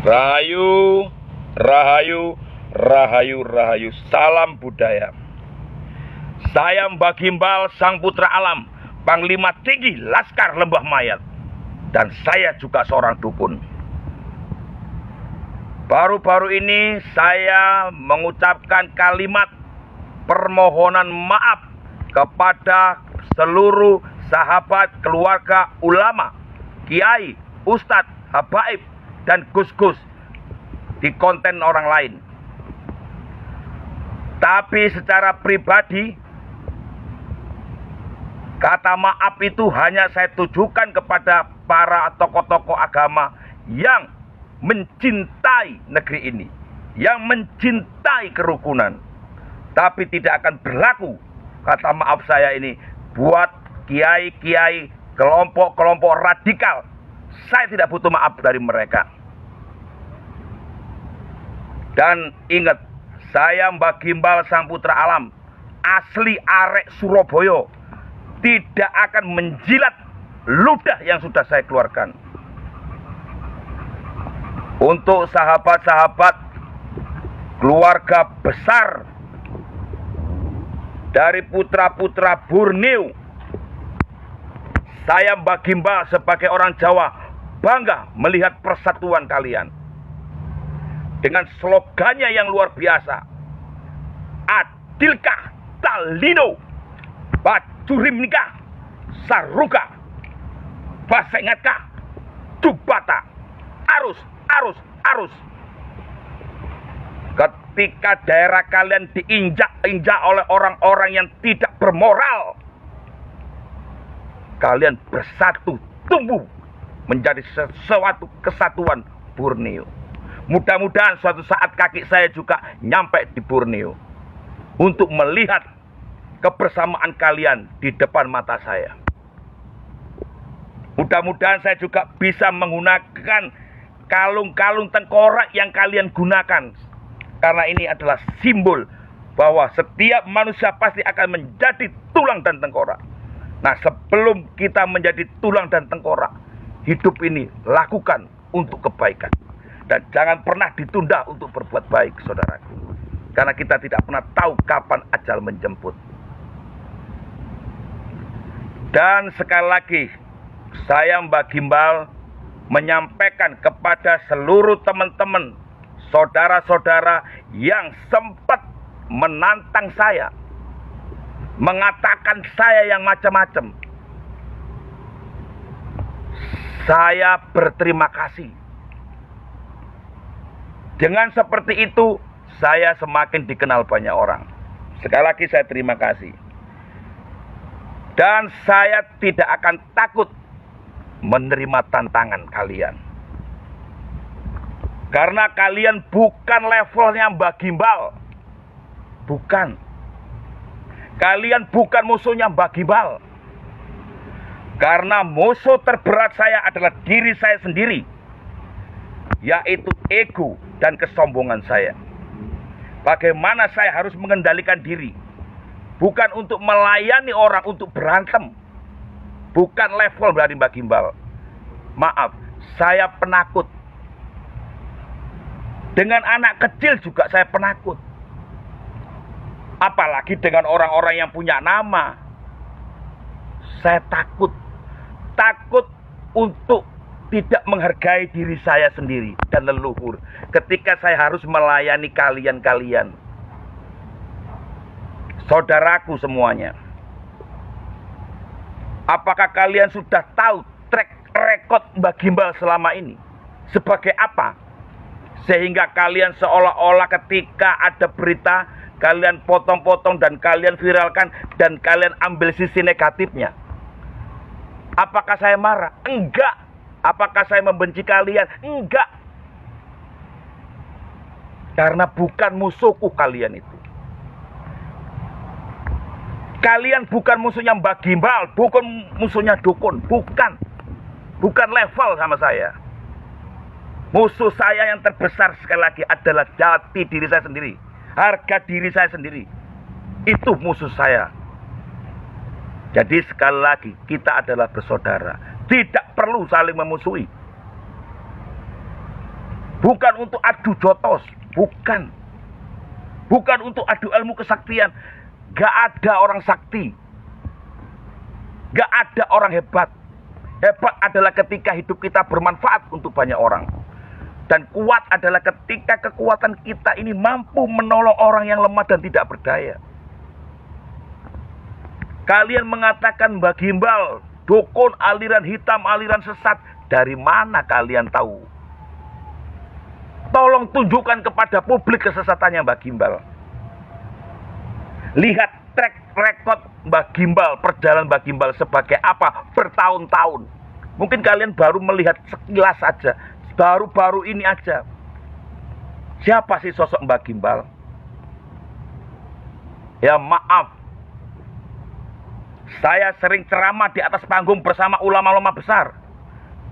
Rahayu, rahayu, rahayu, rahayu. Salam budaya. Saya Mbah Gimbal, Sang Putra Alam, Panglima Tinggi Laskar Lembah Mayat. Dan saya juga seorang dukun. Baru-baru ini saya mengucapkan kalimat permohonan maaf kepada seluruh sahabat, keluarga, ulama, kiai, ustadz, habaib, dan gus-gus di konten orang lain. Tapi secara pribadi, kata maaf itu hanya saya tujukan kepada para tokoh-tokoh agama yang mencintai negeri ini, yang mencintai kerukunan. Tapi tidak akan berlaku kata maaf saya ini buat kiai-kiai, kelompok-kelompok radikal. Saya tidak butuh maaf dari mereka. Dan ingat, saya Mbah Gimbal, Sang Putra Alam, asli arek Surabaya, tidak akan menjilat ludah yang sudah saya keluarkan. Untuk sahabat-sahabat keluarga besar dari putra-putra Borneo, saya Mbah Gimbal sebagai orang Jawa bangga melihat persatuan kalian. Dengan slogannya yang luar biasa. Adilkah Talino, Bajurimnikah, Saruga, Basengatkah, Dubata, arus, arus, arus. Ketika daerah kalian diinjak-injak oleh orang-orang yang tidak bermoral, kalian bersatu, tumbuh menjadi sesuatu kesatuan Borneo. Mudah-mudahan suatu saat kaki saya juga nyampe di Borneo untuk melihat kebersamaan kalian di depan mata saya. Mudah-mudahan saya juga bisa menggunakan kalung-kalung tengkorak yang kalian gunakan, karena ini adalah simbol bahwa setiap manusia pasti akan menjadi tulang dan tengkorak. Nah, sebelum kita menjadi tulang dan tengkorak, hidup ini lakukan untuk kebaikan. Dan jangan pernah ditunda untuk berbuat baik, saudaraku. Karena kita tidak pernah tahu kapan ajal menjemput. Dan sekali lagi, saya Mbah Gimbal menyampaikan kepada seluruh teman-teman, saudara-saudara yang sempat menantang saya, mengatakan saya yang macam-macam. Saya berterima kasih. Dengan seperti itu, saya semakin dikenal banyak orang. Sekali lagi saya terima kasih. Dan saya tidak akan takut menerima tantangan kalian. Karena kalian bukan levelnya Mbah Gimbal. Bukan. Kalian bukan musuhnya Mbah Gimbal. Karena musuh terberat saya adalah diri saya sendiri, yaitu ego dan kesombongan saya. Bagaimana saya harus mengendalikan diri, bukan untuk melayani orang, untuk berantem. Bukan level dari Mbah Gimbal. Maaf, saya penakut. Dengan anak kecil juga saya penakut. Apalagi dengan orang-orang yang punya nama. Saya takut. Takut untuk tidak menghargai diri saya sendiri dan leluhur ketika saya harus melayani kalian-kalian, saudaraku semuanya. Apakah kalian sudah tahu track record Mbah Gimbal selama ini sebagai apa? Sehingga kalian seolah-olah ketika ada berita, kalian potong-potong dan kalian viralkan dan kalian ambil sisi negatifnya. Apakah saya marah? Enggak. Apakah saya membenci kalian? Enggak. Karena bukan musuhku kalian itu. Kalian bukan musuhnya Mbah Gimbal, bukan musuhnya dukun, bukan. Bukan level sama saya. Musuh saya yang terbesar sekali lagi adalah jati diri saya sendiri. Harga diri saya sendiri. Itu musuh saya. Jadi sekali lagi, kita adalah bersaudara. Tidak perlu saling memusuhi. Bukan untuk adu jotos, bukan. Bukan untuk adu ilmu kesaktian. Gak ada orang sakti. Gak ada orang hebat. Hebat adalah ketika hidup kita bermanfaat untuk banyak orang. Dan kuat adalah ketika kekuatan kita ini mampu menolong orang yang lemah dan tidak berdaya. Kalian mengatakan Mbak Gimbal, dukun, aliran hitam, aliran sesat. Dari mana kalian tahu? Tolong tunjukkan kepada publik kesesatannya Mbak Gimbal. Lihat track record Mbak Gimbal, perjalanan Mbak Gimbal sebagai apa bertahun-tahun. Mungkin kalian baru melihat sekilas saja, baru-baru ini aja. Siapa sih sosok Mbak Gimbal? Ya maaf, saya sering ceramah di atas panggung bersama ulama-ulama besar.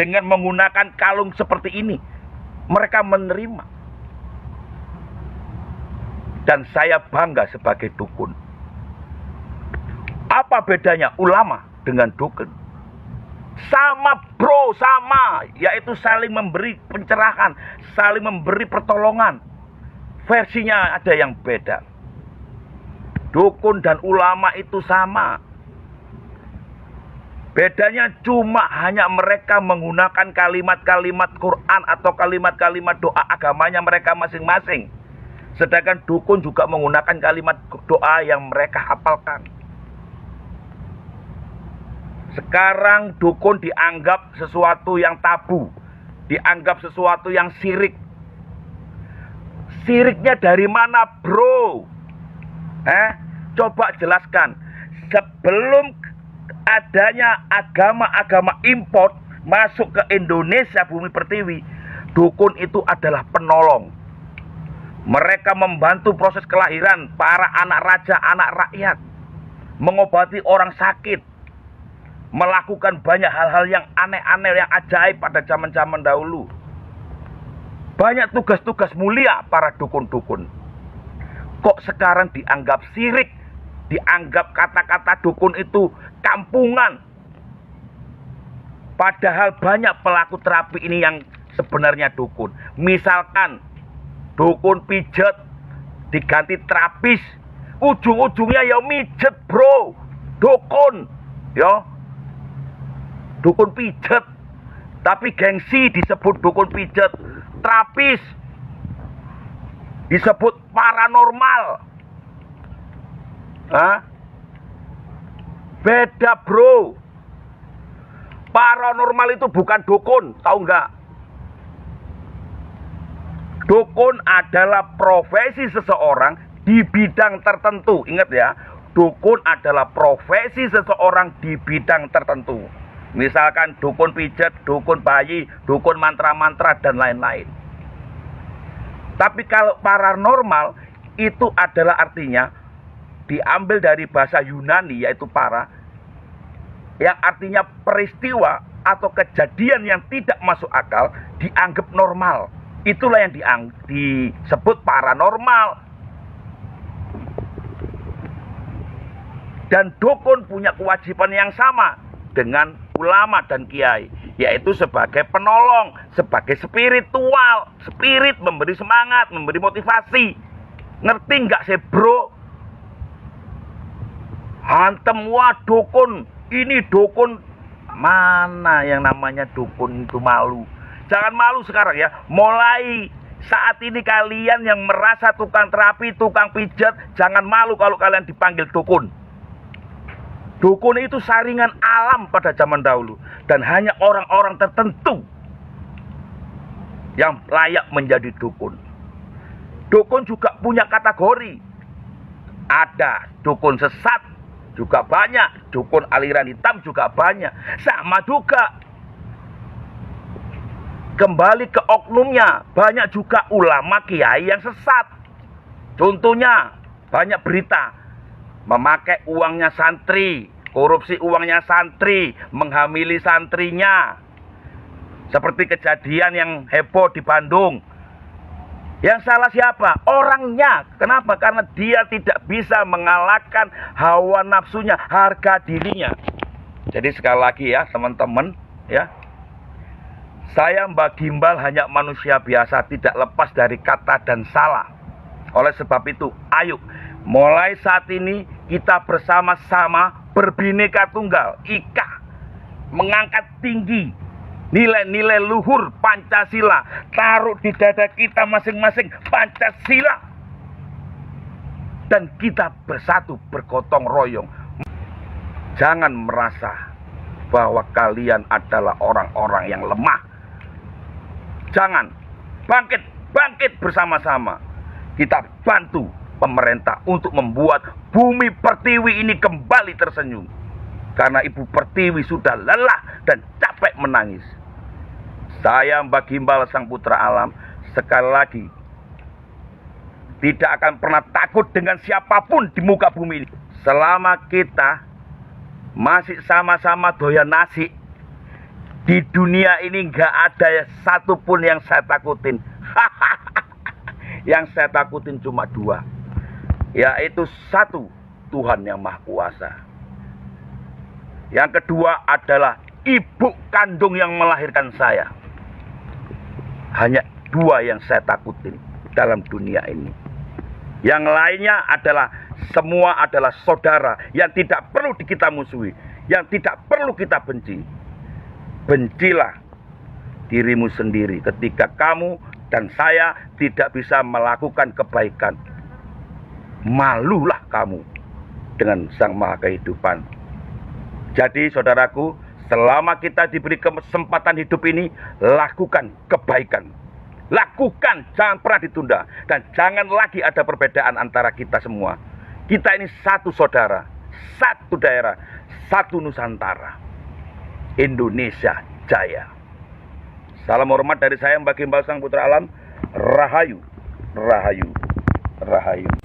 Dengan menggunakan kalung seperti ini, mereka menerima. Dan saya bangga sebagai dukun. Apa bedanya ulama dengan dukun? Sama bro, sama. Yaitu saling memberi pencerahan, saling memberi pertolongan. Versinya ada yang beda. Dukun dan ulama itu sama. Bedanya cuma hanya mereka menggunakan kalimat-kalimat Quran atau kalimat-kalimat doa agamanya mereka masing-masing. Sedangkan dukun juga menggunakan kalimat doa yang mereka hafalkan. Sekarang dukun dianggap sesuatu yang tabu, dianggap sesuatu yang syirik. Syiriknya dari mana, bro? Coba jelaskan. Sebelum adanya agama-agama import masuk ke Indonesia bumi pertiwi, dukun itu adalah penolong. Mereka membantu proses kelahiran para anak raja, anak rakyat, mengobati orang sakit, melakukan banyak hal-hal yang aneh-aneh, yang ajaib pada zaman-zaman dahulu. Banyak tugas-tugas mulia para dukun-dukun. Kok sekarang dianggap syirik, dianggap kata-kata dukun itu kampungan. Padahal banyak pelaku terapi ini yang sebenarnya dukun. Misalkan dukun pijet diganti terapis, ujung-ujungnya ya mijet, bro. Dukun, ya. Dukun pijet, tapi gengsi disebut dukun pijet. Terapis disebut paranormal. Beda, bro. Paranormal itu bukan dukun, tahu nggak? Dukun adalah profesi seseorang di bidang tertentu. Ingat ya, dukun adalah profesi seseorang di bidang tertentu. Misalkan dukun pijat, dukun bayi, dukun mantra-mantra, dan lain-lain. Tapi kalau paranormal, itu adalah artinya diambil dari bahasa Yunani, yaitu para, yang artinya peristiwa atau kejadian yang tidak masuk akal dianggap normal. Itulah yang disebut paranormal. Dan dukun punya kewajiban yang sama dengan ulama dan kiai, yaitu sebagai penolong, sebagai spiritual. Spirit memberi semangat, memberi motivasi. Ngerti nggak sih, bro? Hantem, wah dukun, ini dukun. Mana yang namanya dukun itu malu. Jangan malu sekarang ya. Mulai saat ini kalian yang merasa tukang terapi, tukang pijat, jangan malu kalau kalian dipanggil dukun. Dukun itu saringan alam pada zaman dahulu. Dan hanya orang-orang tertentu yang layak menjadi dukun. Dukun juga punya kategori. Ada dukun sesat juga banyak. Dukun aliran hitam juga banyak. Sama juga. Kembali ke oknumnya. Banyak juga ulama kiai yang sesat. Contohnya banyak berita. Memakai uangnya santri, korupsi uangnya santri, menghamili santrinya. Seperti kejadian yang heboh di Bandung. Yang salah siapa? Orangnya. Kenapa? Karena dia tidak bisa mengalahkan hawa nafsunya, harga dirinya. Jadi sekali lagi ya teman-teman, ya, Saya Mbak Gimbal hanya manusia biasa, tidak lepas dari kata dan salah. Oleh sebab itu, ayo mulai saat ini kita bersama-sama berbineka tunggal Ika, mengangkat tinggi nilai-nilai luhur Pancasila, taruh di dada kita masing-masing Pancasila, dan kita bersatu bergotong royong. Jangan merasa bahwa kalian adalah orang-orang yang lemah. Jangan, bangkit bersama-sama. Kita bantu pemerintah untuk membuat bumi pertiwi ini kembali tersenyum. Karena Ibu Pertiwi sudah lelah dan capek menangis. Saya Mbak Gimbal Sang Putra Alam sekali lagi tidak akan pernah takut dengan siapapun di muka bumi ini. Selama kita masih sama-sama doyan nasi, di dunia ini nggak ada satupun yang saya takutin. Yang saya takutin cuma dua, yaitu satu, Tuhan yang Maha Kuasa. Yang kedua adalah ibu kandung yang melahirkan saya. Hanya dua yang saya takutin dalam dunia ini. Yang lainnya adalah semua adalah saudara yang tidak perlu kita musuhi, yang tidak perlu kita benci. Bencilah dirimu sendiri ketika kamu dan saya tidak bisa melakukan kebaikan. Malulah kamu dengan Sang Maha Kehidupan. Jadi saudaraku, selama kita diberi kesempatan hidup ini, lakukan kebaikan. Lakukan, jangan pernah ditunda. Dan jangan lagi ada perbedaan antara kita semua. Kita ini satu saudara, satu daerah, satu Nusantara. Indonesia Jaya. Salam hormat dari saya Mbak Gimbal Sang Putra Alam. Rahayu, rahayu, rahayu.